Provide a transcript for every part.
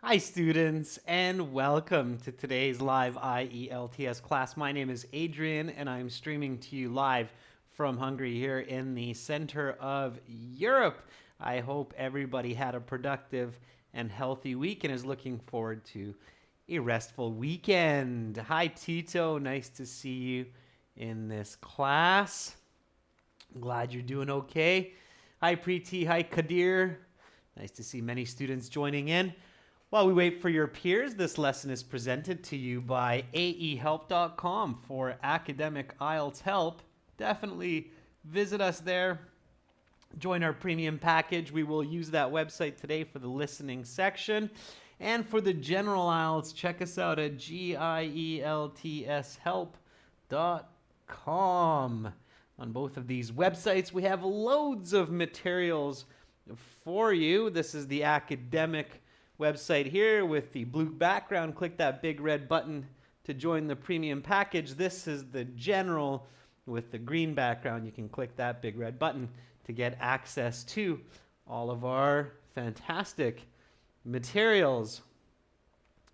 Hi students and welcome to today's live IELTS class. My name is Adrian and I'm streaming to you live from Hungary here in the center of Europe. I hope everybody had a productive and healthy week and is looking forward to a restful weekend. Hi Tito, nice to see you in this class. Glad you're doing okay. Hi Preeti, hi Kadir. Nice to see many students joining in. While we wait for your peers, this lesson is presented to you by aehelp.com for academic IELTS help. Definitely visit us there. Join our premium package. We will use that website today for the listening section. And for the general IELTS, check us out at gieltshelp.com. On both of these websites, we have loads of materials for you. This is the academic website here with the blue background. Click that big red button to join the premium package. This is the general with the green background. You can click that big red button to get access to all of our fantastic materials.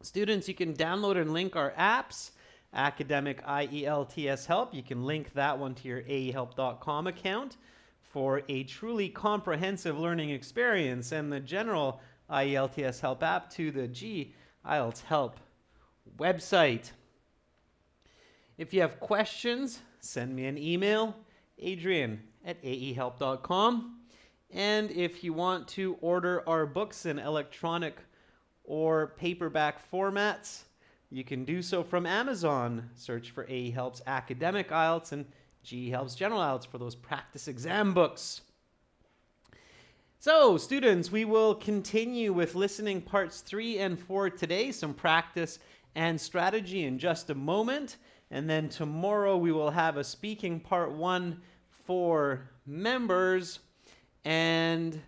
Students, you can download and link our apps. Academic IELTS Help. You can link that one to your aehelp.com account for a truly comprehensive learning experience, and the general IELTS Help app to the IELTS Help website. If you have questions, send me an email, adrian@aehelp.com. And if you want to order our books in electronic or paperback formats, you can do so from Amazon. Search for AE Help's Academic IELTS and GE Help's General IELTS for those practice exam books. So, students, we will continue with listening parts 3 and 4 today, some practice and strategy in just a moment. And then tomorrow we will have a speaking part 1 for members, and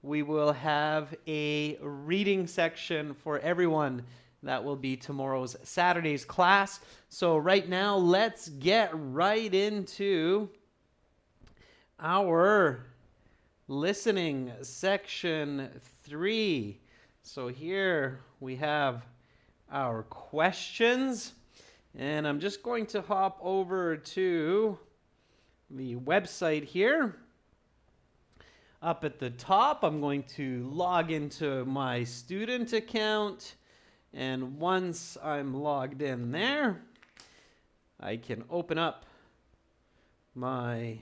we will have a reading section for everyone. That will be tomorrow's Saturday's class. So right now, let's get right into our listening section 3. So here we have our questions, and I'm just going to hop over to the website here. Up at the top, I'm going to log into my student account, and once I'm logged in there, I can open up my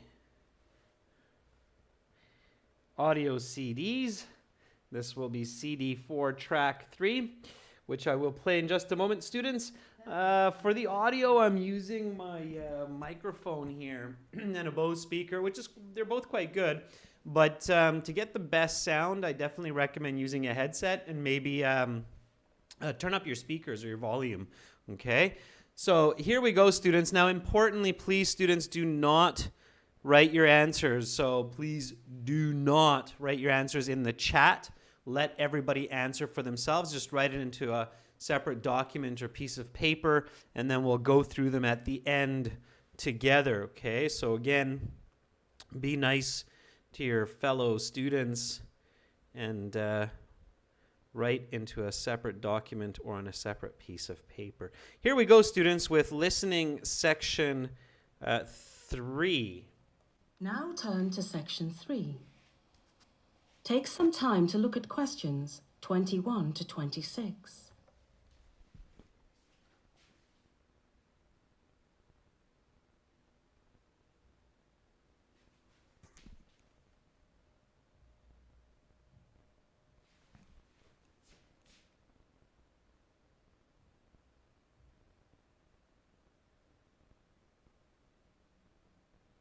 audio CDs. This will be CD4 track 3, which I will play in just a moment. Students, for the audio, I'm using my microphone here and a Bose speaker, they're both quite good. But to get the best sound, I definitely recommend using a headset and maybe turn up your speakers or your volume, okay? So here we go, students. Now, importantly, please, students, do not write your answers. So please do not write your answers in the chat. Let everybody answer for themselves. Just write it into a separate document or piece of paper, and then we'll go through them at the end together, okay? So again, be nice to your fellow students and write into a separate document or on a separate piece of paper. Here we go, students, with listening section 3. Now turn to section 3. Take some time to look at questions 21 to 26.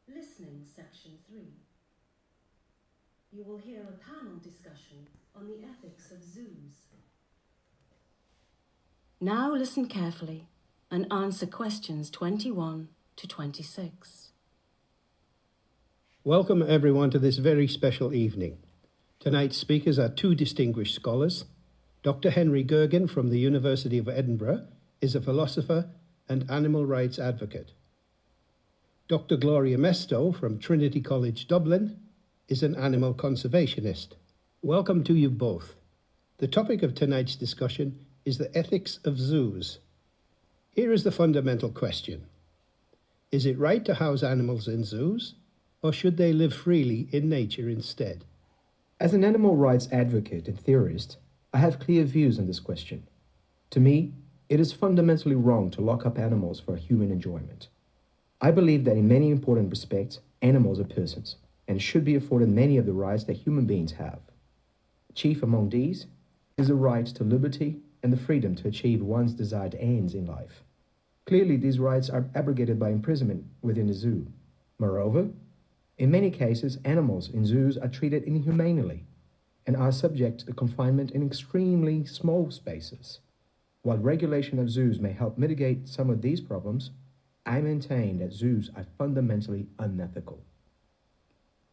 Listening section 3. You will hear a panel discussion on the ethics of zoos. Now listen carefully and answer questions 21 to 26. Welcome everyone to this very special evening. Tonight's speakers are two distinguished scholars. Dr. Henry Gergen from the University of Edinburgh is a philosopher and animal rights advocate. Dr. Gloria Mesto from Trinity College Dublin is an animal conservationist. Welcome to you both. The topic of tonight's discussion is the ethics of zoos. Here is the fundamental question. Is it right to house animals in zoos, or should they live freely in nature instead? As an animal rights advocate and theorist, I have clear views on this question. To me, it is fundamentally wrong to lock up animals for human enjoyment. I believe that in many important respects, animals are persons and should be afforded many of the rights that human beings have. Chief among these is the right to liberty and the freedom to achieve one's desired ends in life. Clearly, these rights are abrogated by imprisonment within the zoo. Moreover, in many cases, animals in zoos are treated inhumanely and are subject to confinement in extremely small spaces. While regulation of zoos may help mitigate some of these problems, I maintain that zoos are fundamentally unethical.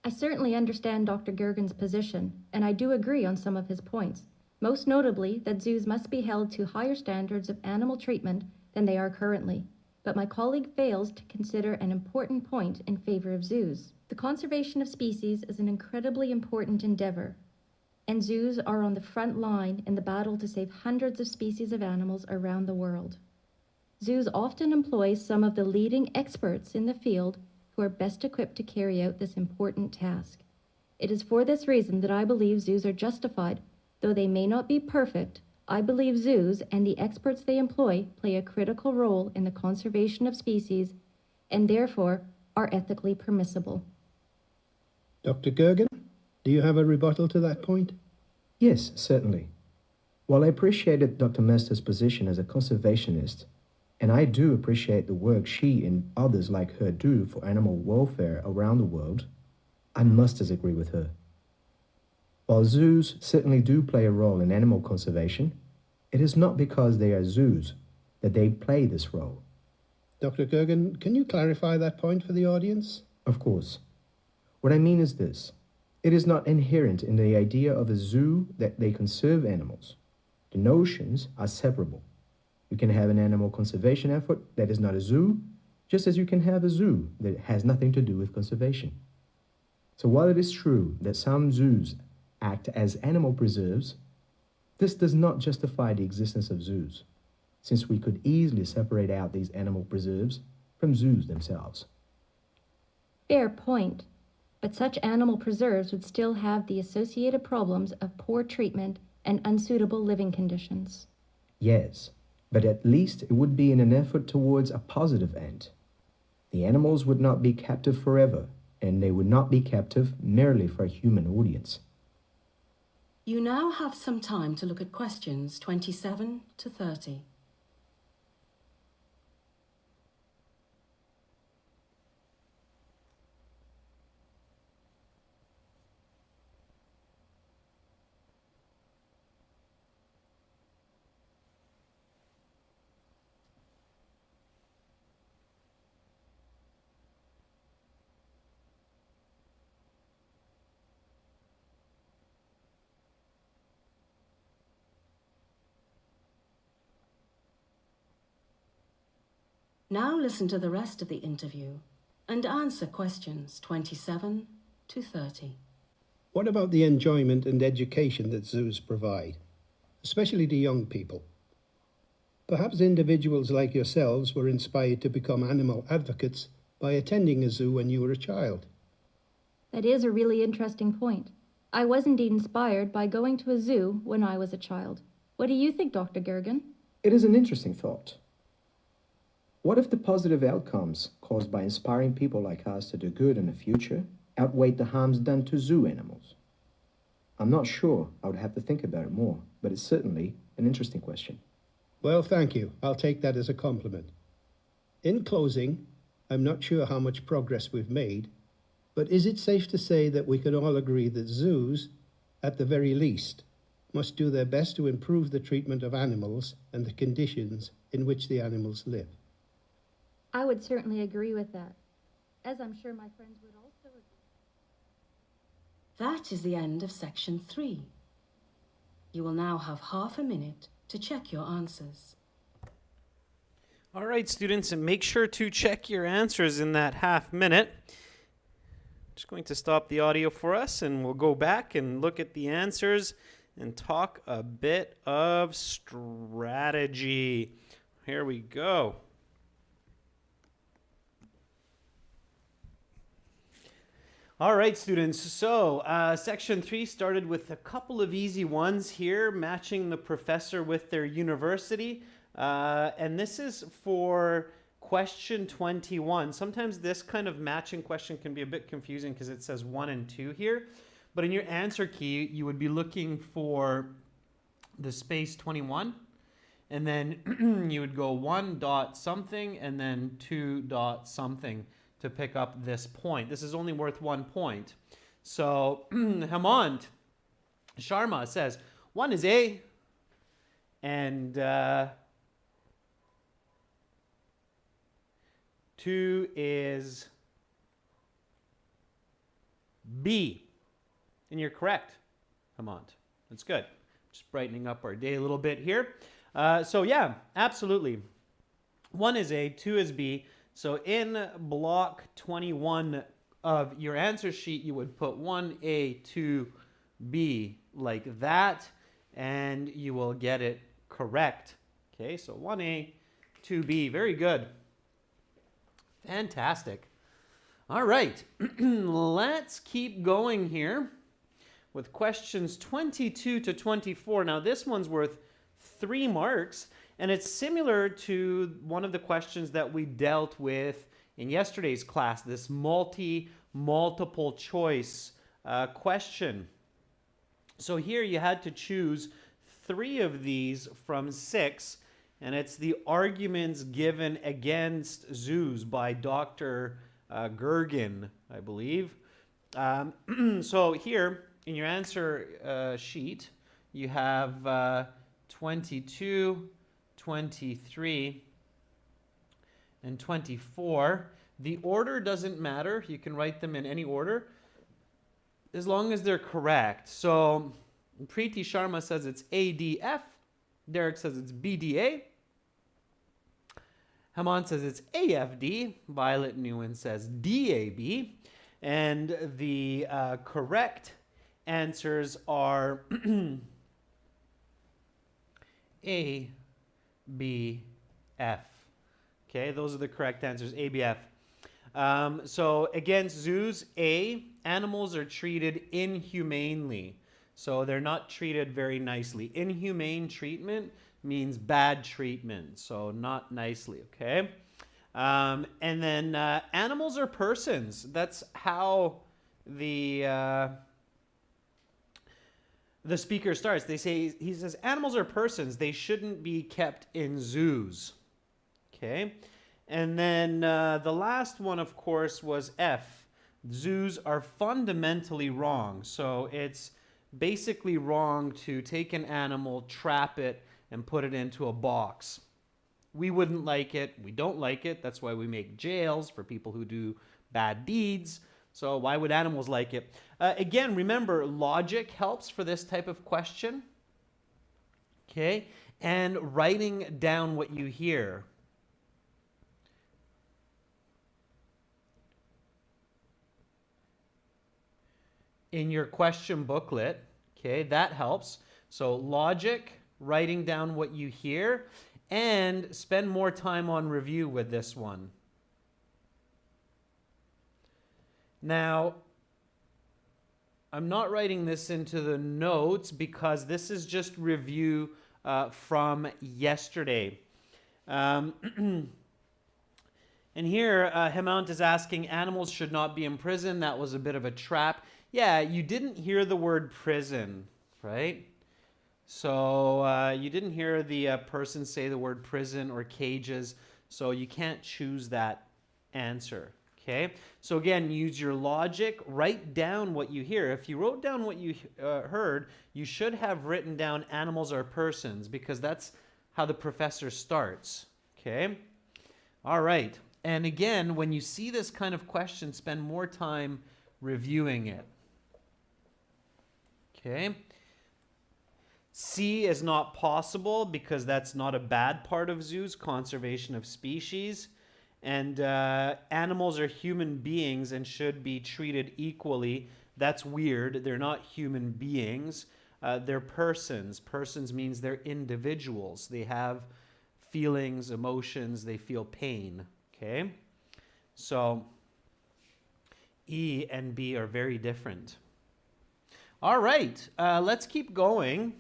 I certainly understand Dr. Gergen's position, and I do agree on some of his points, most notably that zoos must be held to higher standards of animal treatment than they are currently. But my colleague fails to consider an important point in favor of zoos. The conservation of species is an incredibly important endeavor, and zoos are on the front line in the battle to save hundreds of species of animals around the world. Zoos often employ some of the leading experts in the field who are best equipped to carry out this important task. It is for this reason that I believe zoos are justified. Though they may not be perfect, I believe zoos and the experts they employ play a critical role in the conservation of species and therefore are ethically permissible. Dr. Gergen, do you have a rebuttal to that point? Yes, certainly. While I appreciated Dr. Mester's position as a conservationist, and I do appreciate the work she and others like her do for animal welfare around the world, I must disagree with her. While zoos certainly do play a role in animal conservation, it is not because they are zoos that they play this role. Dr. Gergen, can you clarify that point for the audience? Of course. What I mean is this. It is not inherent in the idea of a zoo that they conserve animals. The notions are separable. You can have an animal conservation effort that is not a zoo, just as you can have a zoo that has nothing to do with conservation. So while it is true that some zoos act as animal preserves, this does not justify the existence of zoos, since we could easily separate out these animal preserves from zoos themselves. Fair point, but such animal preserves would still have the associated problems of poor treatment and unsuitable living conditions. Yes, but at least it would be in an effort towards a positive end. The animals would not be captive forever, and they would not be captive merely for a human audience. You now have some time to look at questions 27 to 30. Now listen to the rest of the interview and answer questions 27 to 30. What about the enjoyment and education that zoos provide, especially to young people? Perhaps individuals like yourselves were inspired to become animal advocates by attending a zoo when you were a child. That is a really interesting point. I was indeed inspired by going to a zoo when I was a child. What do you think, Dr. Gergen? It is an interesting thought. What if the positive outcomes caused by inspiring people like us to do good in the future outweigh the harms done to zoo animals? I'm not sure. I would have to think about it more, but it's certainly an interesting question. Well, thank you. I'll take that as a compliment. In closing, I'm not sure how much progress we've made, but is it safe to say that we can all agree that zoos, at the very least, must do their best to improve the treatment of animals and the conditions in which the animals live? I would certainly agree with that, as I'm sure my friends would also agree. That is the end of section 3. You will now have half a minute to check your answers. All right, students, and make sure to check your answers in that half minute. Just going to stop the audio for us, and we'll go back and look at the answers and talk a bit of strategy. Here we go. All right, students. So section 3 started with a couple of easy ones here, matching the professor with their university. And this is for question 21. Sometimes this kind of matching question can be a bit confusing because it says 1 and 2 here. But in your answer key, you would be looking for the space 21. And then you would go 1 dot something and then 2 dot something to pick up this point. This is only worth 1 point. So Hemant Sharma says 1 is A and 2 is B. And you're correct, Hemant. That's good. Just brightening up our day a little bit here. So yeah, absolutely. 1 is A, 2 is B. So in block 21 of your answer sheet, you would put 1A, 2B like that, and you will get it correct. Okay, so 1A, 2B. Very good. Fantastic. All right, let's keep going here with questions 22 to 24. Now, this one's worth 3 marks. And it's similar to one of the questions that we dealt with in yesterday's class, this multiple choice question. So here you had to choose 3 of these from 6, and it's the arguments given against zoos by Dr. Gergen, I believe. So here in your answer sheet, you have 22, 23, and 24. The order doesn't matter. You can write them in any order as long as they're correct. So Preeti Sharma says it's ADF. Derek says it's BDA. Hemant says it's AFD. Violet Nguyen says DAB. And the correct answers are A, B, F. Okay, those are the correct answers, A, B, F. So against zoos, A, animals are treated inhumanely. So they're not treated very nicely. Inhumane treatment means bad treatment, so not nicely, okay? And then animals are persons. That's how the speaker starts. He says, animals are persons. They shouldn't be kept in zoos. Okay. And then the last one, of course, was F. Zoos are fundamentally wrong. So it's basically wrong to take an animal, trap it, and put it into a box. We wouldn't like it. We don't like it. That's why we make jails for people who do bad deeds. So why would animals like it? Again, remember, logic helps for this type of question. Okay? And writing down what you hear. In your question booklet, okay, that helps. So logic, writing down what you hear, and spend more time on review with this one. Now, I'm not writing this into the notes because this is just review from yesterday. And here, Hemant is asking, animals should not be in prison. That was a bit of a trap. Yeah, you didn't hear the word prison, right? So you didn't hear the person say the word prison or cages, so you can't choose that answer. Okay, so again, use your logic, write down what you hear. If you wrote down what you heard, you should have written down animals are persons because that's how the professor starts. Okay, all right. And again, when you see this kind of question, spend more time reviewing it. Okay. C is not possible because that's not a bad part of zoos, conservation of species. And animals are human beings and should be treated equally. That's weird. They're not human beings. they're persons. Persons means they're individuals. They have feelings, emotions, they feel pain. Okay? So E and B are very different. All right, let's keep going.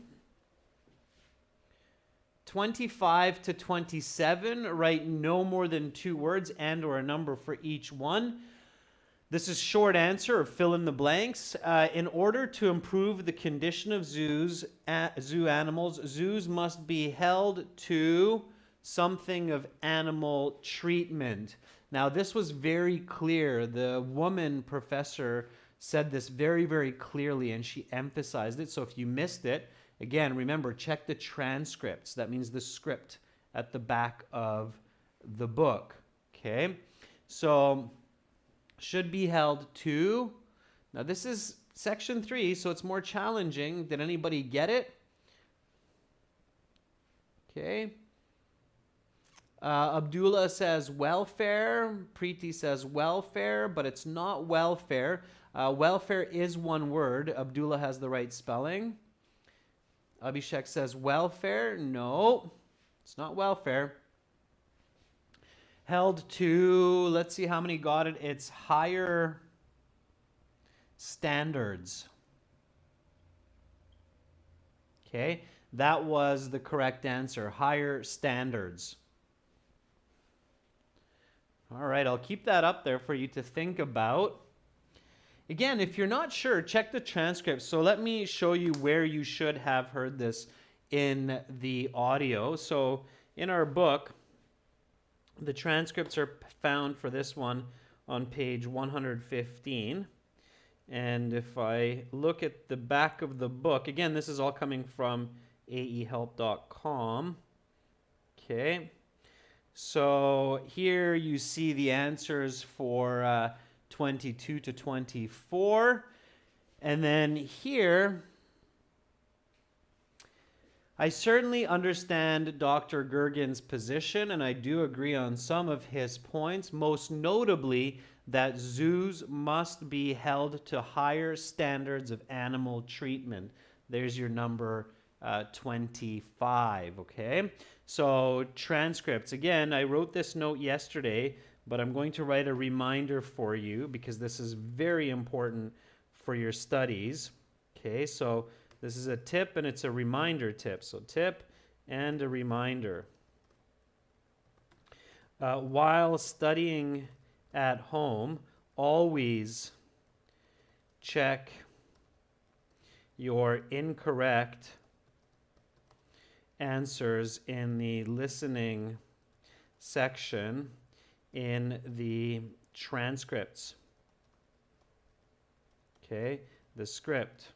25 to 27, write no more than 2 words and or a number for each one. This is short answer or fill in the blanks. In order to improve the condition of zoo animals, zoos must be held to something of animal treatment. Now, this was very clear. The woman professor said this very, very clearly, and she emphasized it. So if you missed it, again, remember, check the transcripts. That means the script at the back of the book. Okay? So, should be held to. Now, this is section 3, so it's more challenging. Did anybody get it? Okay. Abdullah says welfare. Preeti says welfare, but it's not welfare. Welfare is one word. Abdullah has the right spelling. Abhishek says welfare. No, it's not welfare. Held to, let's see how many got it. It's higher standards. Okay, that was the correct answer. Higher standards. All right, I'll keep that up there for you to think about. Again, if you're not sure, check the transcript. So let me show you where you should have heard this in the audio. So in our book, the transcripts are found for this one on page 115. And if I look at the back of the book, again, this is all coming from aehelp.com. Okay. So here you see the answers for 22 to 24. And then here, I certainly understand Dr. Gergen's position, and I do agree on some of his points, most notably that zoos must be held to higher standards of animal treatment. There's your number 25, okay? So transcripts. Again, I wrote this note yesterday, but I'm going to write a reminder for you because this is very important for your studies. Okay, so this is a tip and it's a reminder tip. So tip and a reminder. While studying at home, always check your incorrect answers in the listening section in the transcripts. Okay, the script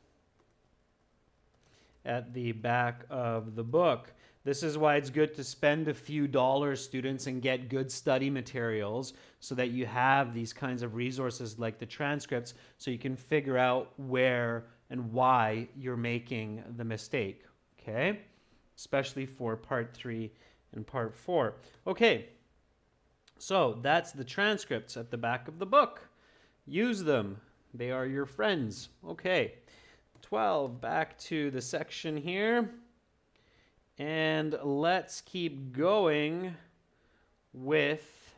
at the back of the book. This is why it's good to spend a few dollars, students, and get good study materials so that you have these kinds of resources like the transcripts so you can figure out where and why you're making the mistake. Okay? Especially for part 3 and part 4. Okay, so that's the transcripts at the back of the book. Use them. They are your friends. Okay, 12, back to the section here. And let's keep going with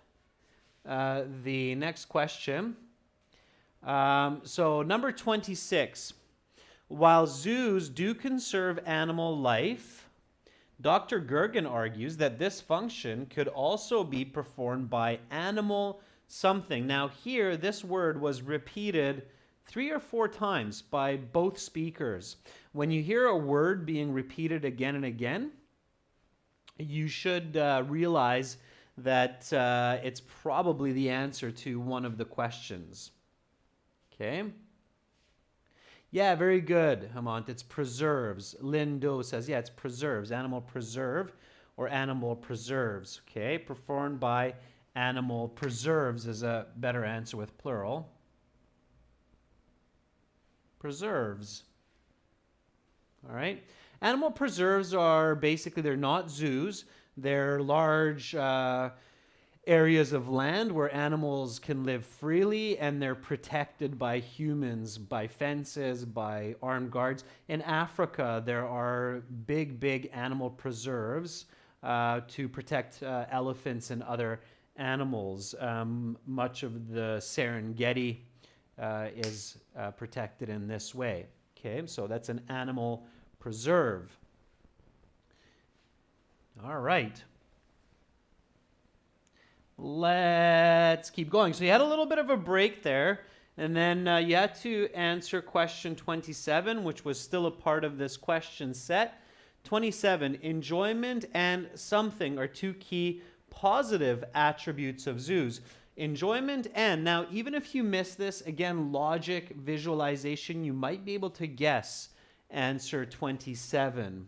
the next question. So number 26. While zoos do conserve animal life, Dr. Gergen argues that this function could also be performed by animal something. Now here, this word was repeated 3 or 4 times by both speakers. When you hear a word being repeated again and again, you should realize that it's probably the answer to one of the questions. Okay? Yeah, very good, Hamant. It's preserves. Lindo says, yeah, it's preserves. Animal preserve or animal preserves. Okay, performed by animal preserves is a better answer with plural. Preserves. All right. Animal preserves are basically, they're not zoos. They're large areas of land where animals can live freely and they're protected by humans, by fences, by armed guards. In Africa, there are big animal preserves to protect elephants and other animals. Much of the Serengeti is protected in this way. Okay, so that's an animal preserve. All right. Let's keep going. So you had a little bit of a break there, and then you had to answer question 27, which was still a part of this question set. 27, enjoyment and something are two key positive attributes of zoos. Enjoyment and, now even if you miss this, again, logic, visualization, you might be able to guess answer 27.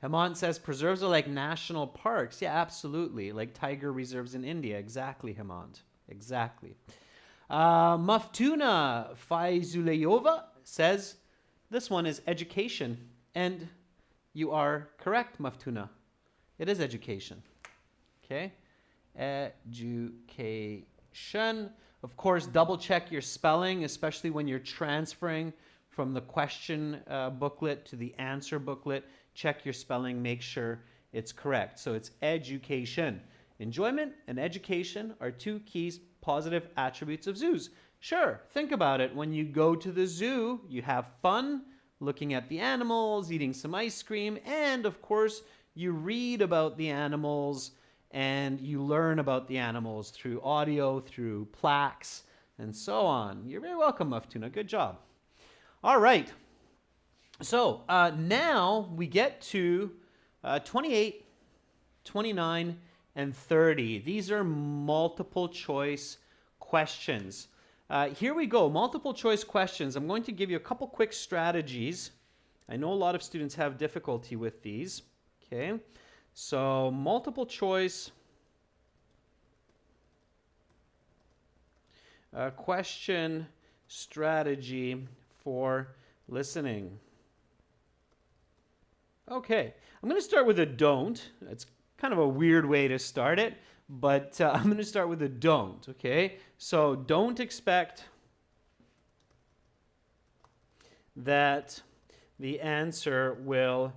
Hemant says preserves are like national parks. Yeah, absolutely. Like tiger reserves in India. Exactly, Hemant. Exactly. Maftuna Faizuleyova says this one is education. And you are correct, Maftuna. It is education. Okay? Education. Of course, double check your spelling, especially when you're transferring from the question booklet to the answer booklet. Check your spelling, make sure it's correct. So it's education. Enjoyment and education are two key positive attributes of zoos. Sure, think about it. When you go to the zoo, you have fun looking at the animals, eating some ice cream, and of course, you read about the animals and you learn about the animals through audio, through plaques, and so on. You're very welcome, Maftuna. Good job. All right. So now we get to 28, 29, and 30. These are multiple choice questions. Here we go, multiple choice questions. I'm going to give you a couple quick strategies. I know a lot of students have difficulty with these. Okay, so multiple choice question strategy for listening. Okay, I'm going to start with a don't. It's kind of a weird way to start it, but I'm going to start with a don't, okay? So don't expect that the answer will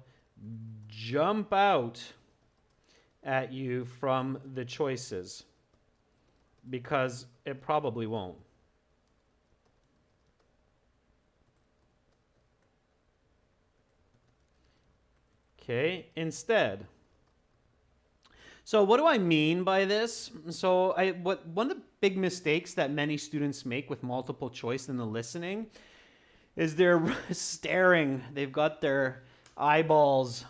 jump out at you from the choices, because it probably won't. Okay, instead. So what do I mean by this? So one of the big mistakes that many students make with multiple choice in the listening is they're staring. They've got their eyeballs.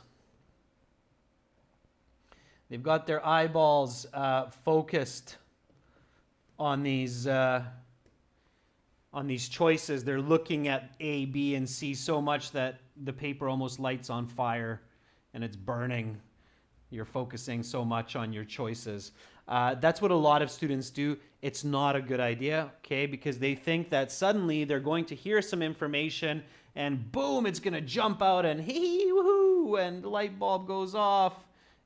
They've got their eyeballs focused on these choices. They're looking at A, B, and C so much that the paper almost lights on fire and it's burning. You're focusing so much on your choices. That's what a lot of students do. It's not a good idea, okay? Because they think that suddenly they're going to hear some information and boom, it's going to jump out and hee woohoo, and the light bulb goes off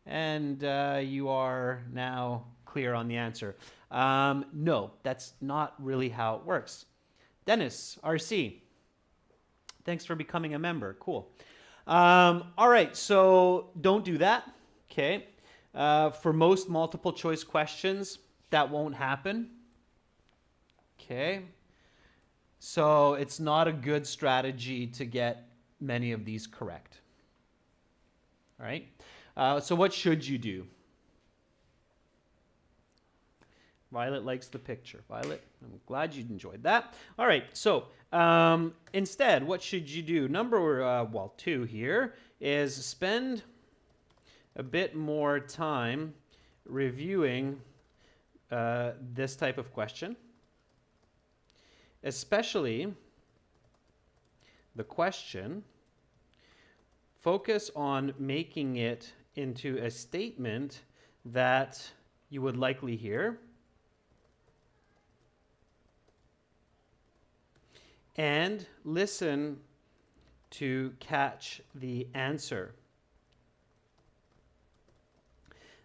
and you are now clear on the answer. No, that's not really how it works. Dennis, RC, thanks for becoming a member. Cool. All right, so don't do that. Okay, for most multiple choice questions, that won't happen. Okay, so it's not a good strategy to get many of these correct. All right, so what should you do? Violet likes the picture. Violet, I'm glad you enjoyed that. All right, so instead, what should you do? Number 2 here is spend a bit more time reviewing this type of question, especially the question. Focus on making it into a statement that you would likely hear, and listen to catch the answer.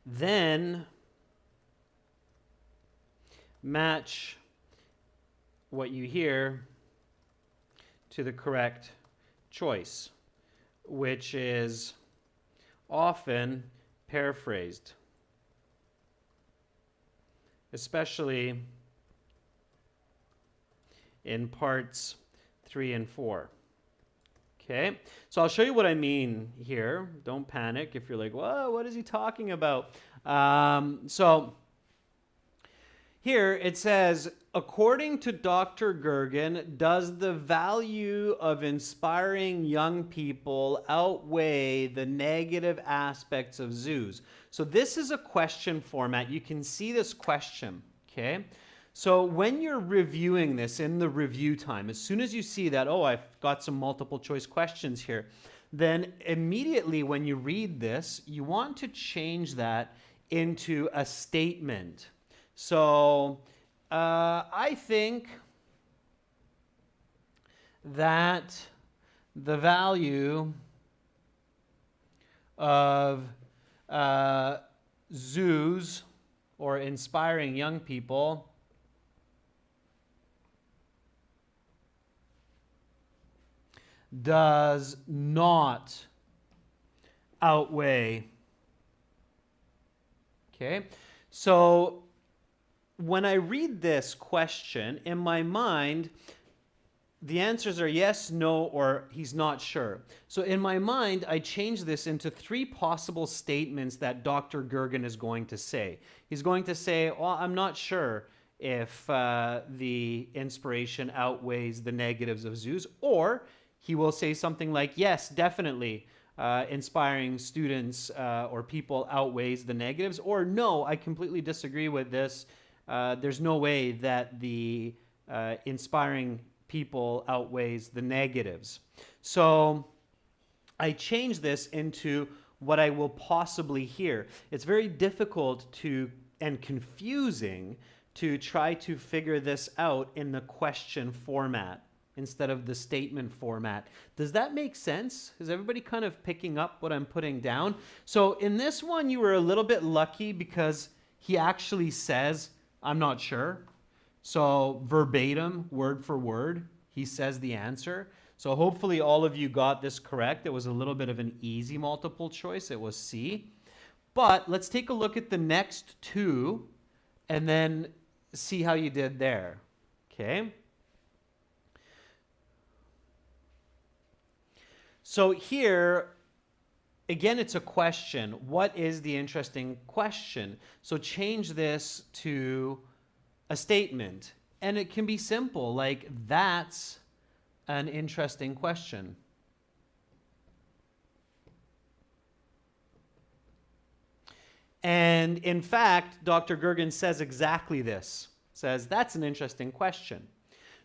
then match what you hear to the correct choice, which is often paraphrased, especially in parts 3 and 4. Okay, so I'll show you what I mean here. Don't panic if you're like, whoa, what is he talking about? So here it says, according to Dr. Gergen, does the value of inspiring young people outweigh the negative aspects of zoos? So this is a question format. You can see this question, okay? So when you're reviewing this in the review time, as soon as you see that, oh, I've got some multiple choice questions here, then immediately when you read this, you want to change that into a statement. So I think that the value of zoos or inspiring young people does not outweigh. Okay, so when I read this question, in my mind, the answers are yes, no, or he's not sure. So in my mind, I change this into 3 possible statements that Dr. Gergen is going to say. He's going to say, well, I'm not sure if the inspiration outweighs the negatives of zoos, or he will say something like, yes, definitely, inspiring students or people outweighs the negatives, or no, I completely disagree with this. There's no way that the inspiring people outweighs the negatives. So I change this into what I will possibly hear. It's very difficult and confusing to try to figure this out in the question format instead of the statement format. Does that make sense? Is everybody kind of picking up what I'm putting down? So in this one, you were a little bit lucky because he actually says, I'm not sure. So verbatim, word for word, he says the answer. So hopefully all of you got this correct. It was a little bit of an easy multiple choice. It was C. But let's take a look at the next 2 and then see how you did there. Okay. So here, again, it's a question. What is the interesting question? So change this to a statement. And it can be simple, like, that's an interesting question. And in fact, Dr. Gergen says exactly this. Says, that's an interesting question.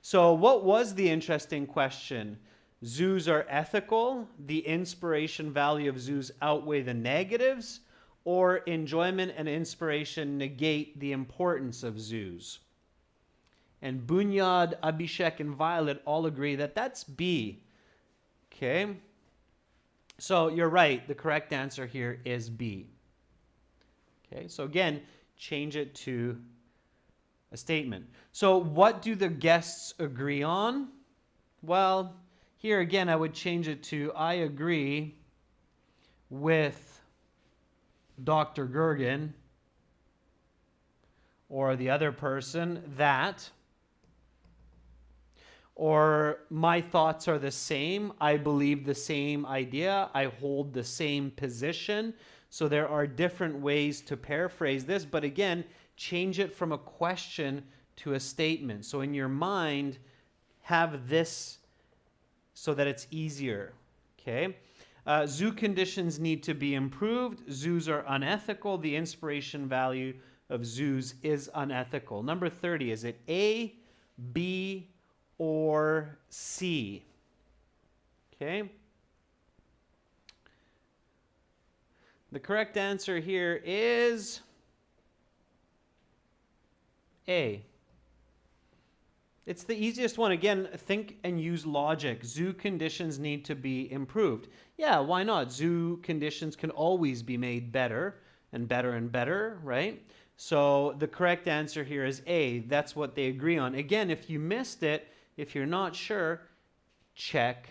So what was the interesting question? Zoos are ethical, the inspiration value of zoos outweigh the negatives, or enjoyment and inspiration negate the importance of zoos? And Bunyad, Abhishek, and Violet all agree that that's B. Okay? So you're right, the correct answer here is B. Okay, so again, change it to a statement. So what do the guests agree on? Well, here again, I would change it to I agree with Dr. Gergen or the other person that, or my thoughts are the same. I believe the same idea. I hold the same position. So there are different ways to paraphrase this, but again, change it from a question to a statement. So in your mind, have this so that it's easier, okay? Zoo conditions need to be improved. Zoos are unethical. The inspiration value of zoos is unethical. Number 30, is it A, B, or C? Okay. The correct answer here is A. It's the easiest one. Again, think and use logic. Zoo conditions need to be improved. Yeah, why not? Zoo conditions can always be made better. and better, right? So the correct answer here is A. That's what they agree on. Again, if you missed it, if you're not sure, check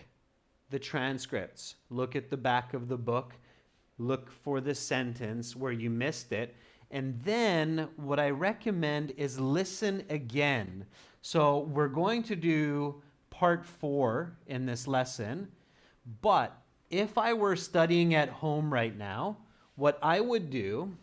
the transcripts. Look at the back of the book. Look for the sentence where you missed it. And then what I recommend is listen again. So we're going to do part 4 in this lesson. But if I were studying at home right now, what I would do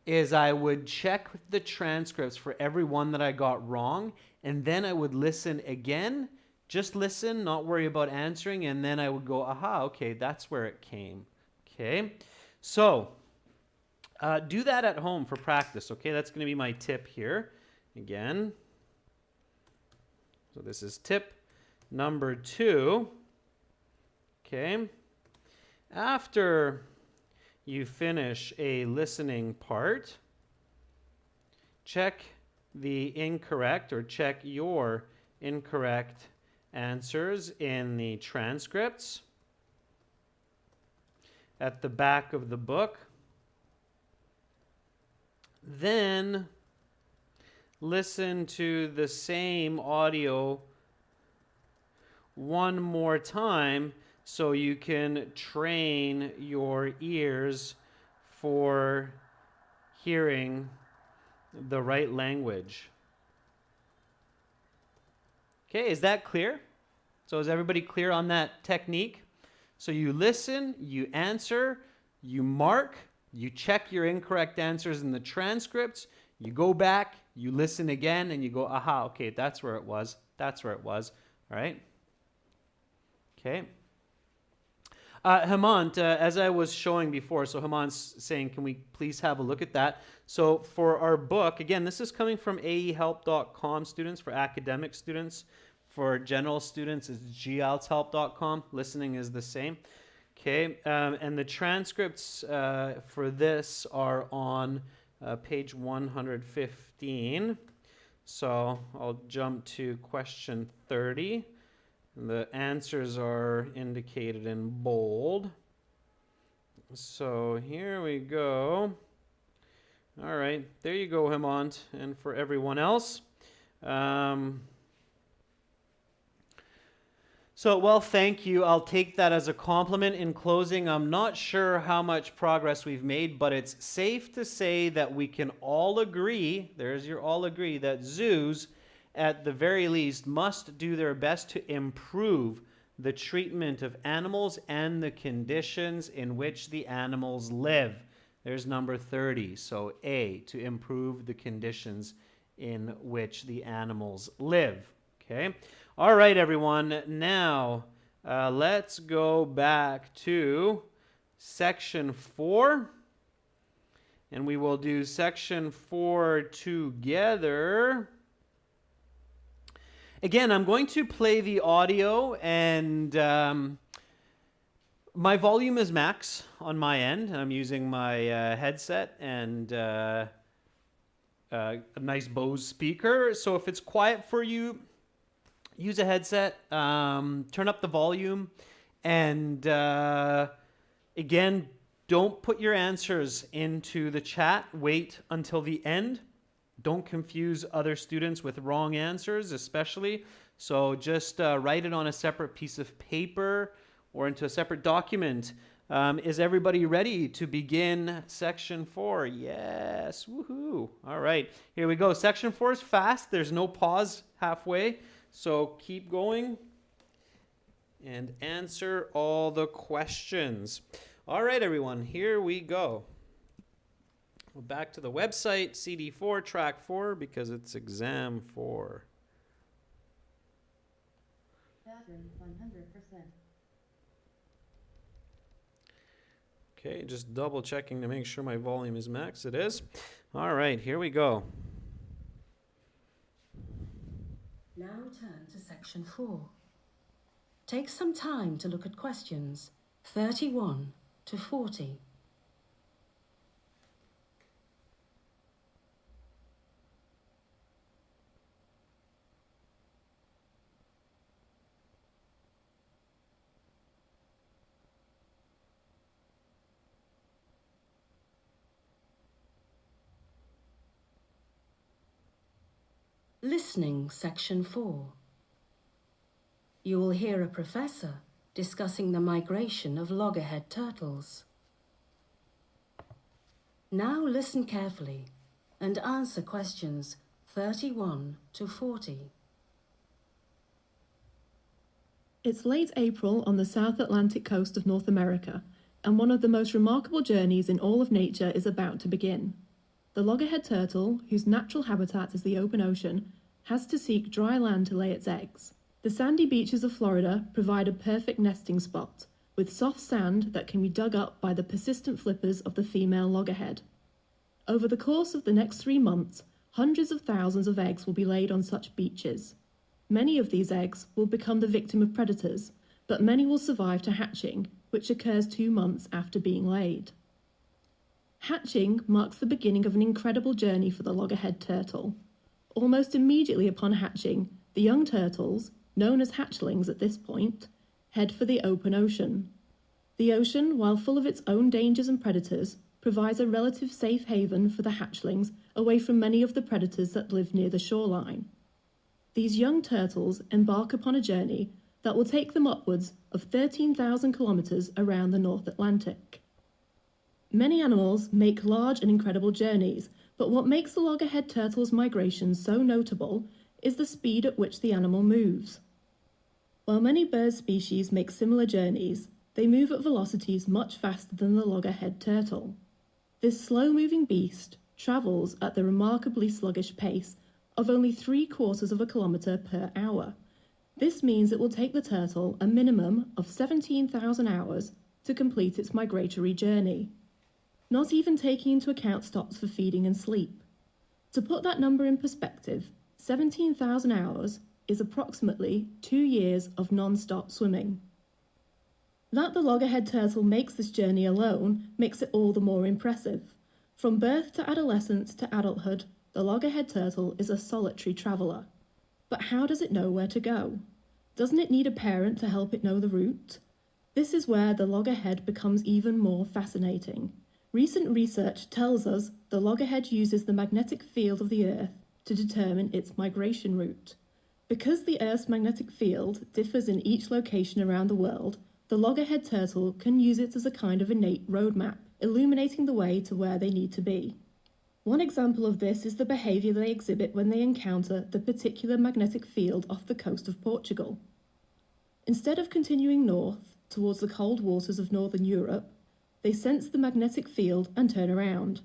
is I would check the transcripts for every one that I got wrong, and then I would listen again. Just listen, not worry about answering, and then I would go, aha, okay, that's where it came. Okay, so do that at home for practice, okay? That's going to be my tip here. Again, so this is tip number 2. Okay, after you finish a listening part, check the incorrect or check your incorrect answers in the transcripts at the back of the book. Then listen to the same audio one more time so you can train your ears for hearing the right language. Okay, is that clear? So is everybody clear on that technique? So you listen, you answer, you mark, you check your incorrect answers in the transcripts, you go back, you listen again, and you go, aha, okay, that's where it was. That's where it was. All right? Okay. Hemant, as I was showing before, so Hemant's saying, can we please have a look at that? So for our book, again, this is coming from aehelp.com students, for academic students. For general students, it's gieltshelp.com. Listening is the same. Okay, and the transcripts for this are on page 115. So I'll jump to question 30. The answers are indicated in bold. So here we go. All right, there you go, Hemant, and for everyone else. So, well, thank you. I'll take that as a compliment. In closing, I'm not sure how much progress we've made, but it's safe to say that we can all agree, there's your all agree, that zoos, at the very least, must do their best to improve the treatment of animals and the conditions in which the animals live. There's number 30. So A, to improve the conditions in which the animals live. Okay. All right, everyone. Now, let's go back to section 4. And we will do section 4 together. Again, I'm going to play the audio, and my volume is max on my end. I'm using my headset and a nice Bose speaker. So if it's quiet for you, use a headset, turn up the volume, and again, don't put your answers into the chat. Wait until the end. Don't confuse other students with wrong answers, especially. So just write it on a separate piece of paper or into a separate document. Is everybody ready to begin section 4? Yes, woohoo. All right, here we go. Section 4 is fast. There's no pause halfway. So keep going and answer all the questions. All right, everyone, here we go. Well, back to the website, CD4, track 4, because it's exam 4. Battery 100%. Okay, just double checking to make sure my volume is max. It is. All right, here we go. Now turn to section 4. Take some time to look at questions 31 to 40. Listening Section 4. You will hear a professor discussing the migration of loggerhead turtles. Now listen carefully and answer questions 31 to 40. It's late April on the South Atlantic coast of North America, and one of the most remarkable journeys in all of nature is about to begin. The loggerhead turtle, whose natural habitat is the open ocean, has to seek dry land to lay its eggs. The sandy beaches of Florida provide a perfect nesting spot, with soft sand that can be dug up by the persistent flippers of the female loggerhead. Over the course of the next 3 months, hundreds of thousands of eggs will be laid on such beaches. Many of these eggs will become the victim of predators, but many will survive to hatching, which occurs 2 months after being laid. Hatching marks the beginning of an incredible journey for the loggerhead turtle. Almost immediately upon hatching, the young turtles, known as hatchlings at this point, head for the open ocean. The ocean, while full of its own dangers and predators, provides a relative safe haven for the hatchlings away from many of the predators that live near the shoreline. These young turtles embark upon a journey that will take them upwards of 13,000 kilometers around the North Atlantic. Many animals make large and incredible journeys, but what makes the loggerhead turtle's migration so notable is the speed at which the animal moves. While many bird species make similar journeys, they move at velocities much faster than the loggerhead turtle. This slow-moving beast travels at the remarkably sluggish pace of only 3/4 of a kilometre per hour. This means it will take the turtle a minimum of 17,000 hours to complete its migratory journey, not even taking into account stops for feeding and sleep. To put that number in perspective, 17,000 hours is approximately 2 years of non-stop swimming. That the loggerhead turtle makes this journey alone makes it all the more impressive. From birth to adolescence to adulthood, the loggerhead turtle is a solitary traveller. But how does it know where to go? Doesn't it need a parent to help it know the route? This is where the loggerhead becomes even more fascinating. Recent research tells us the loggerhead uses the magnetic field of the Earth to determine its migration route. Because the Earth's magnetic field differs in each location around the world, the loggerhead turtle can use it as a kind of innate roadmap, illuminating the way to where they need to be. One example of this is the behaviour they exhibit when they encounter the particular magnetic field off the coast of Portugal. Instead of continuing north towards the cold waters of northern Europe, they sense the magnetic field and turn around,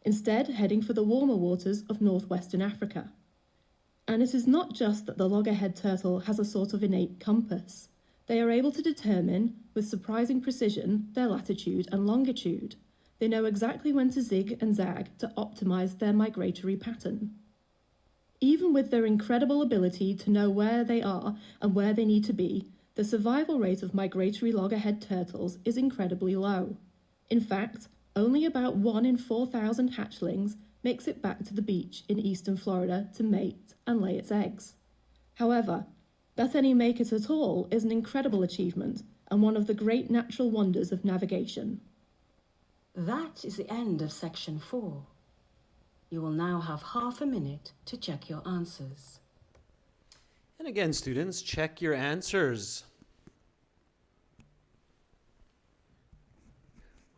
instead heading for the warmer waters of northwestern Africa. And it is not just that the loggerhead turtle has a sort of innate compass. They are able to determine, with surprising precision, their latitude and longitude. They know exactly when to zig and zag to optimize their migratory pattern. Even with their incredible ability to know where they are and where they need to be, the survival rate of migratory loggerhead turtles is incredibly low. In fact, only about 1 in 4,000 hatchlings makes it back to the beach in eastern Florida to mate and lay its eggs. However, that any make it at all is an incredible achievement and one of the great natural wonders of navigation. That is the end of Section 4. You will now have half a minute to check your answers. And again, students, check your answers.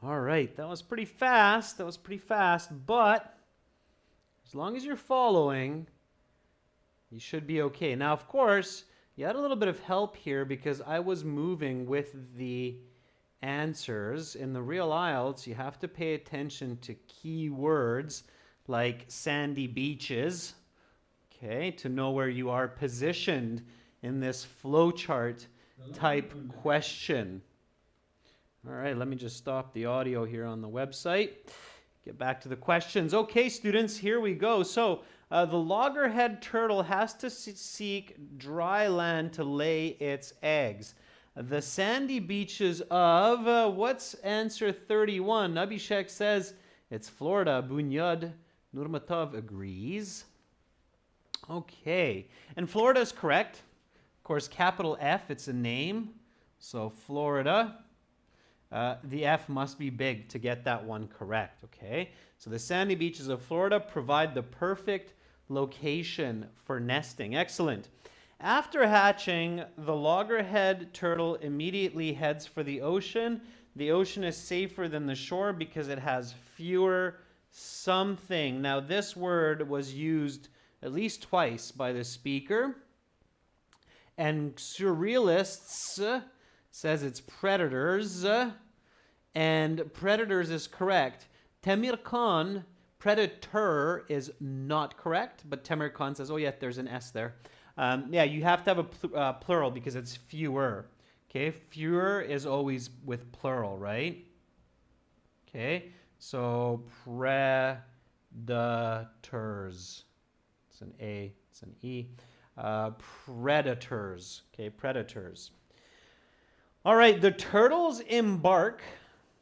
All right, that was pretty fast. But as long as you're following, you should be okay. Now, of course, you had a little bit of help here because I was moving with the answers. In the real IELTS, you have to pay attention to key words like sandy beaches, okay, to know where you are positioned in this flowchart type question. All right, let me just stop the audio here on the website. Get back to the questions. Okay, students, here we go. So the loggerhead turtle has to seek dry land to lay its eggs. The sandy beaches of, what's answer 31? Abhishek says it's Florida. Bunyad Nurmatov agrees. Okay, and Florida is correct. Of course, capital F, it's a name. So Florida. The F must be big to get that one correct, okay? So the sandy beaches of Florida provide the perfect location for nesting. Excellent. After hatching, the loggerhead turtle immediately heads for the ocean. The ocean is safer than the shore because it has fewer something. Now, this word was used at least twice by the speaker. And surrealists says it's predators. And predators is correct. Temir Khan, predator, is not correct. But Temir Khan says, oh yeah, there's an S there. Yeah, you have to have a plural because it's fewer. Okay, fewer is always with plural, right? Okay, so predators. It's an A, it's an E. Predators. Okay, predators. All right, the turtles embark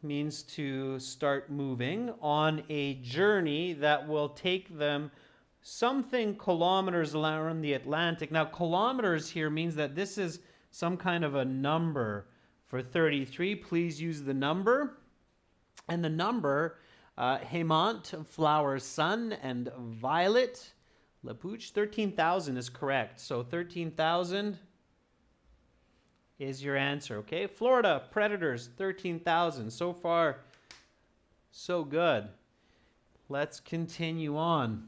means to start moving on a journey that will take them something kilometers around the Atlantic. Now, kilometers here means that this is some kind of a number. For 33, please use the number. And the number, Hemant, flower, sun, and violet, Lapuch, 13,000 is correct. So 13,000 is your answer, okay? Florida, predators, 13,000. So far, so good. Let's continue on.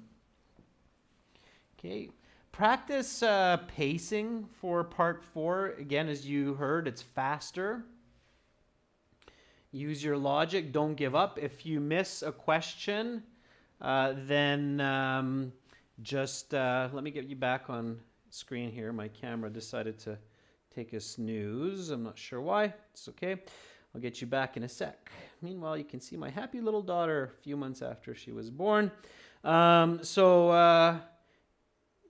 Okay, practice pacing for part 4. Again, as you heard, it's faster. Use your logic. Don't give up. If you miss a question, then just let me get you back on screen here. My camera decided to take a snooze. I'm not sure why. It's okay. I'll get you back in a sec. Meanwhile, you can see my happy little daughter a few months after she was born.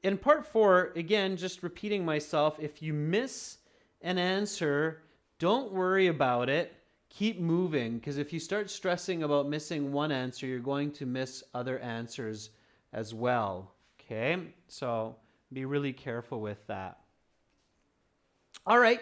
In part 4, again, just repeating myself, if you miss an answer, don't worry about it. Keep moving, because if you start stressing about missing one answer, you're going to miss other answers as well. Okay? So be really careful with that. All right.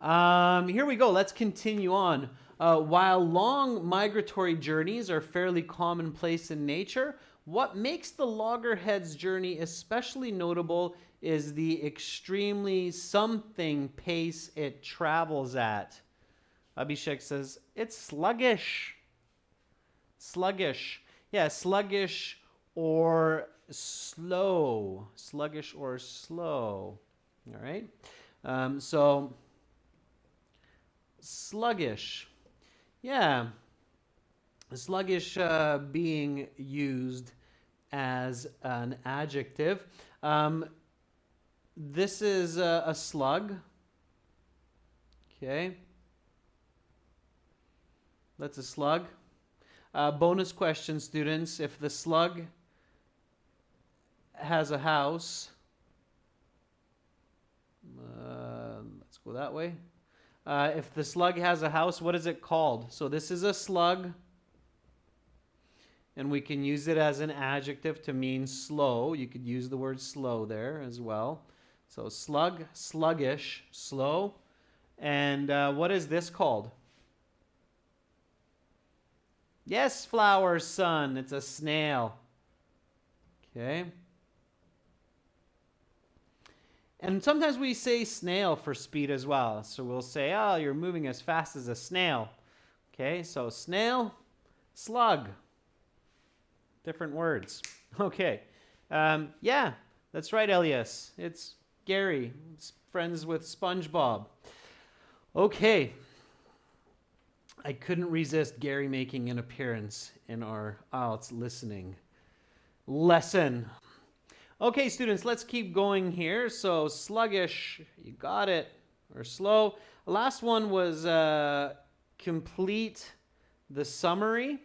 Here we go. Let's continue on. While long migratory journeys are fairly commonplace in nature, what makes the loggerhead's journey especially notable is the extremely something pace it travels at. Abhishek says, it's sluggish. Sluggish. Yeah, sluggish or slow. Sluggish or slow. All right. So, sluggish. Yeah. Sluggish being used as an adjective. This is a slug. Okay. That's a slug. Bonus question, students. If the slug has a house, let's go that way. If the slug has a house, what is it called? So this is a slug. And we can use it as an adjective to mean slow. You could use the word slow there as well. So slug, sluggish, slow. And what is this called? Yes, flower, sun. It's a snail. Okay. And sometimes we say snail for speed as well. So we'll say, oh, you're moving as fast as a snail. Okay, so snail, slug. Different words. Okay. Yeah, that's right, Elias. It's Gary. It's friends with SpongeBob. Okay. I couldn't resist Gary making an appearance in our IELTS listening lesson. Okay, students, let's keep going here. So sluggish, you got it, or slow. The last one was complete the summary.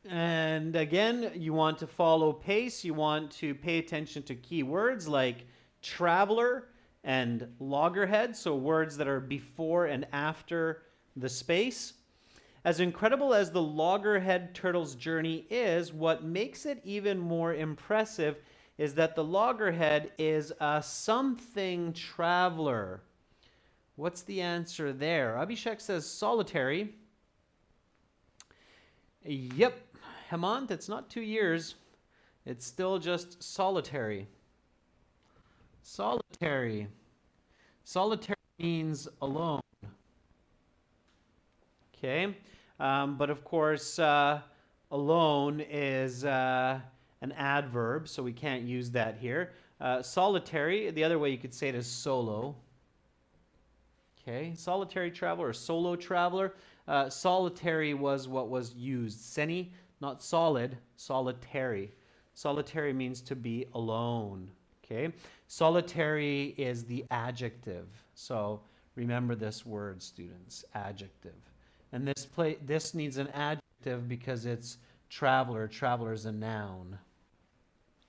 And again, you want to follow pace. You want to pay attention to key words like traveler and loggerhead, so words that are before and after the space. As incredible as the loggerhead turtle's journey is, what makes it even more impressive is that the loggerhead is a something traveler. What's the answer there? Abhishek says solitary. Yep. Hemant, it's not 2 years. It's still just solitary. Solitary. Solitary means alone. Okay? But of course, alone is an adverb, so we can't use that here. Solitary, the other way you could say it is solo. Okay, solitary traveler or solo traveler. Solitary was what was used. Seni, not solid, solitary. Solitary means to be alone. Okay, solitary is the adjective. So remember this word, students, adjective. And this needs an adjective because it's traveler. Traveler is a noun.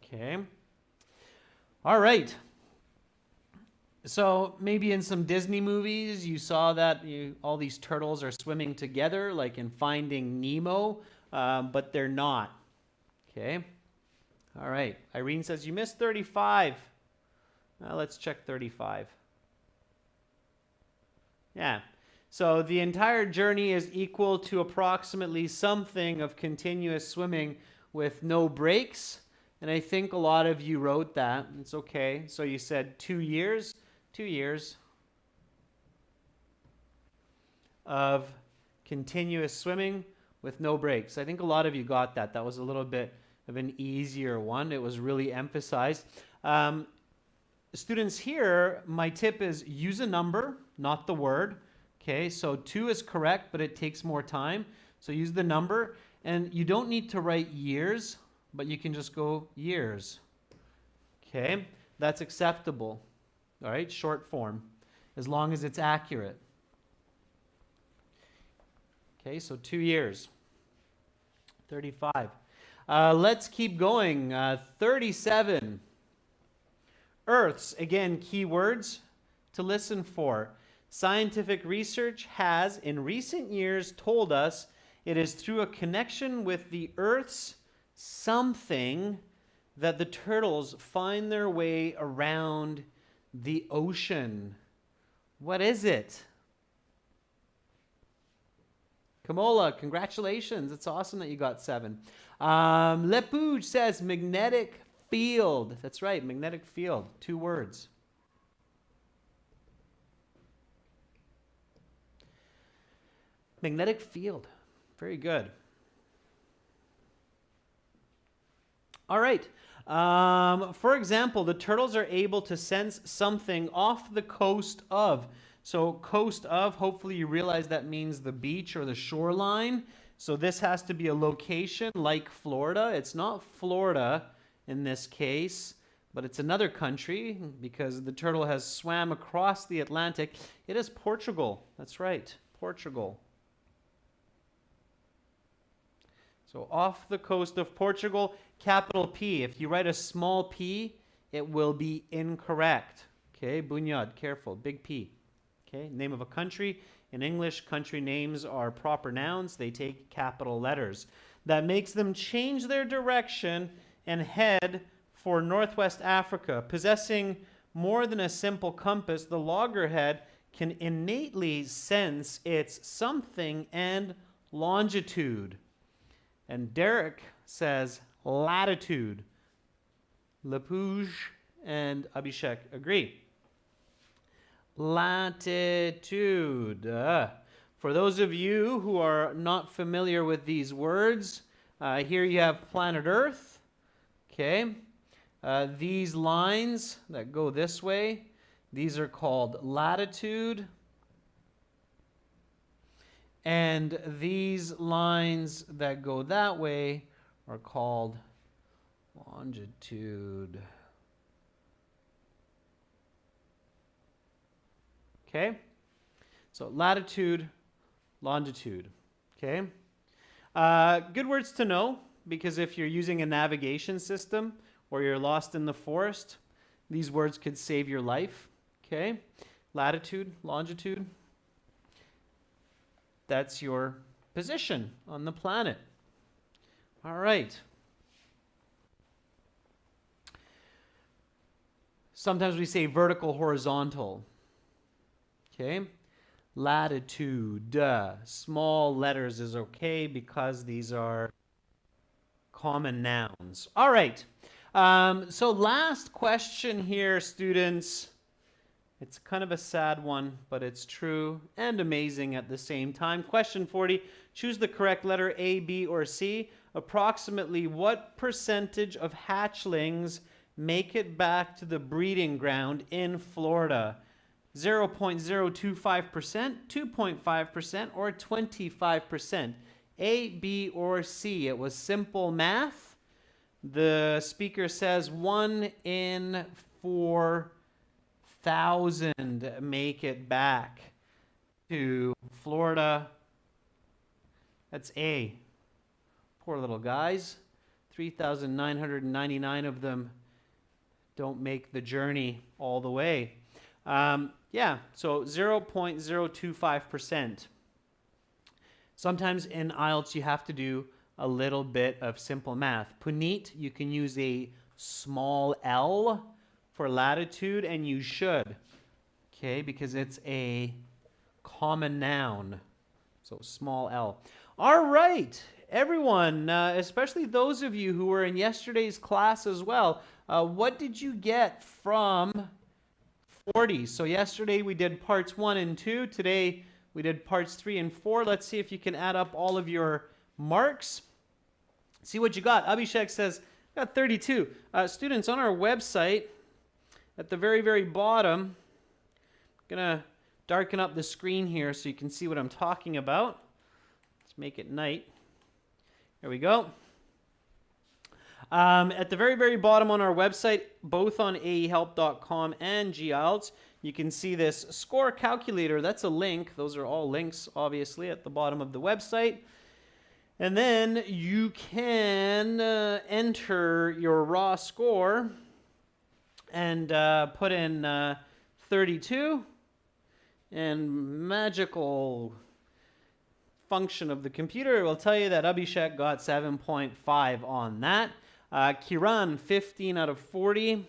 Okay. All right. So maybe in some Disney movies you saw that all these turtles are swimming together, like in Finding Nemo, but they're not. Okay. All right. Irene says you missed 35. Let's check 35. Yeah. So the entire journey is equal to approximately something of continuous swimming with no breaks. And I think a lot of you wrote that. It's okay. So you said 2 years. 2 years of continuous swimming with no breaks. I think a lot of you got that. That was a little bit of an easier one. It was really emphasized. Students here, my tip is use a number, not the word. Okay, so 2 is correct, but it takes more time. So use the number. And you don't need to write years, but you can just go years. Okay, that's acceptable. All right, short form, as long as it's accurate. Okay, so 2 years. 35. Let's keep going. 37. Earths, again, keywords to listen for. Scientific research has, in recent years, told us it is through a connection with the Earth's something that the turtles find their way around the ocean. What is it? Kamola, congratulations. It's awesome that you got 7. Lepouge says magnetic field. That's right, magnetic field. 2 words. Magnetic field. Very good. All right. For example, the turtles are able to sense something off the coast of. So coast of, hopefully you realize that means the beach or the shoreline. So this has to be a location like Florida. It's not Florida in this case, but it's another country because the turtle has swam across the Atlantic. It is Portugal. That's right, Portugal. So off the coast of Portugal, capital P. If you write a small p, it will be incorrect. Okay, Bunyad, careful, big P. Okay, name of a country. In English, country names are proper nouns. They take capital letters. That makes them change their direction and head for Northwest Africa. Possessing more than a simple compass, the loggerhead can innately sense its something and longitude. And Derek says latitude. Lepouge and Abhishek agree. Latitude. For those of you who are not familiar with these words, here you have planet Earth. Okay. These lines that go this way, these are called latitude. And these lines that go that way are called longitude. Okay? So latitude, longitude. Okay? Good words to know, because if you're using a navigation system or you're lost in the forest, these words could save your life. Okay? Latitude, longitude. That's your position on the planet. All right. Sometimes we say vertical, horizontal. Okay. Latitude. Small letters is okay because these are common nouns. All right. So last question here, students. It's kind of a sad one, but it's true and amazing at the same time. Question 40. Choose the correct letter A, B, or C. Approximately what percentage of hatchlings make it back to the breeding ground in Florida? 0.025%, 2.5%, or 25%? A, B, or C? It was simple math. The speaker says 1 in 4,000 make it back to Florida. That's A. Poor little guys. 3,999 of them don't make the journey all the way. Yeah, so 0.025%. Sometimes in IELTS you have to do a little bit of simple math. Puneet, you can use a small L for latitude, and you should, okay, because it's a common noun. So small L. All right, everyone, especially those of you who were in yesterday's class as well, what did you get from 40? So yesterday we did parts 1 and 2. Today we did parts 3 and 4. Let's see if you can add up all of your marks. See what you got. Abhishek says, I got 32. Students, on our website, at the very, very bottom, I'm going to darken up the screen here so you can see what I'm talking about. Let's make it night. There we go. At the very, very bottom on our website, both on aehelp.com and GIELTS, you can see this score calculator. That's a link. Those are all links, obviously, at the bottom of the website. And then you can enter your raw score and put in 32. And magical function of the computer will tell you that Abhishek got 7.5 on that. Kiran, 15 out of 40.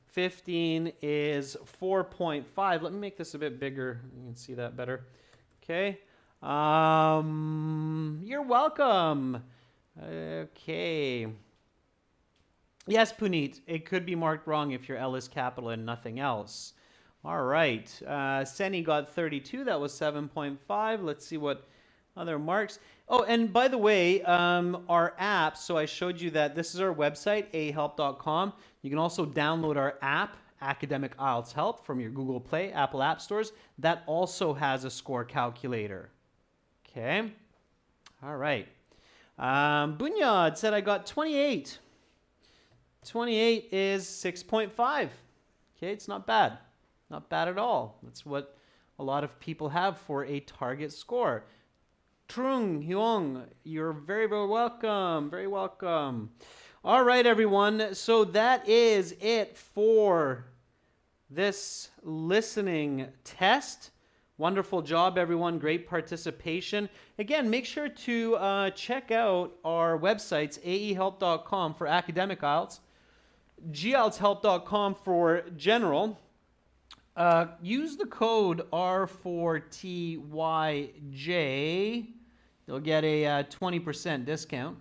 15 is 4.5. Let me make this a bit bigger. You can see that better. Okay. You're welcome. Okay. Yes, Puneet, it could be marked wrong if your L is capital and nothing else. All right. Seni got 32. That was 7.5. Let's see what other marks. Oh, and by the way, our app, so I showed you that this is our website, ahelp.com. You can also download our app, Academic IELTS Help, from your Google Play, Apple App Stores. That also has a score calculator. Okay. All right. Bunyad said I got 28. 28 is 6.5. Okay, it's not bad. Not bad at all. That's what a lot of people have for a target score. Trung Hyung, you're very, very welcome. Very welcome. All right, everyone. So that is it for this listening test. Wonderful job, everyone. Great participation. Again, make sure to check out our websites, aehelp.com for academic IELTS, gieltshelp.com for general. Use the code R4TYJ. You'll get a 20% discount.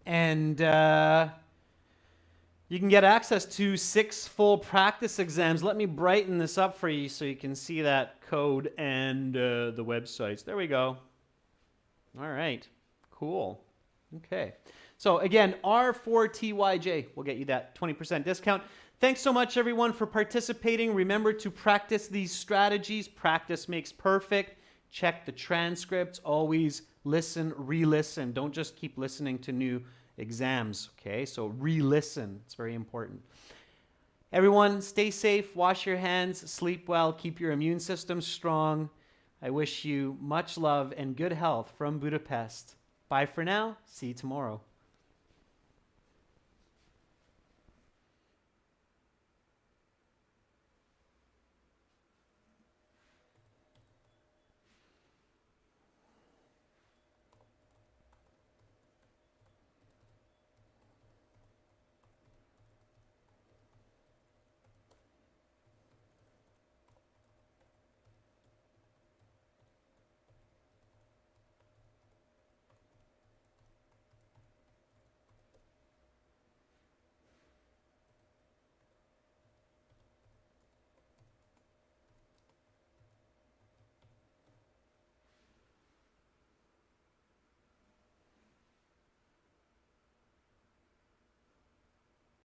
And you can get access to 6 full practice exams. Let me brighten this up for you so you can see that code and the websites. There we go. All right. Cool. Okay. So again, R4TYJ will get you that 20% discount. Thanks so much, everyone, for participating. Remember to practice these strategies. Practice makes perfect. Check the transcripts. Always listen, re-listen. Don't just keep listening to new exams, okay? So re-listen. It's very important. Everyone, stay safe, wash your hands, sleep well, keep your immune system strong. I wish you much love and good health from Budapest. Bye for now. See you tomorrow.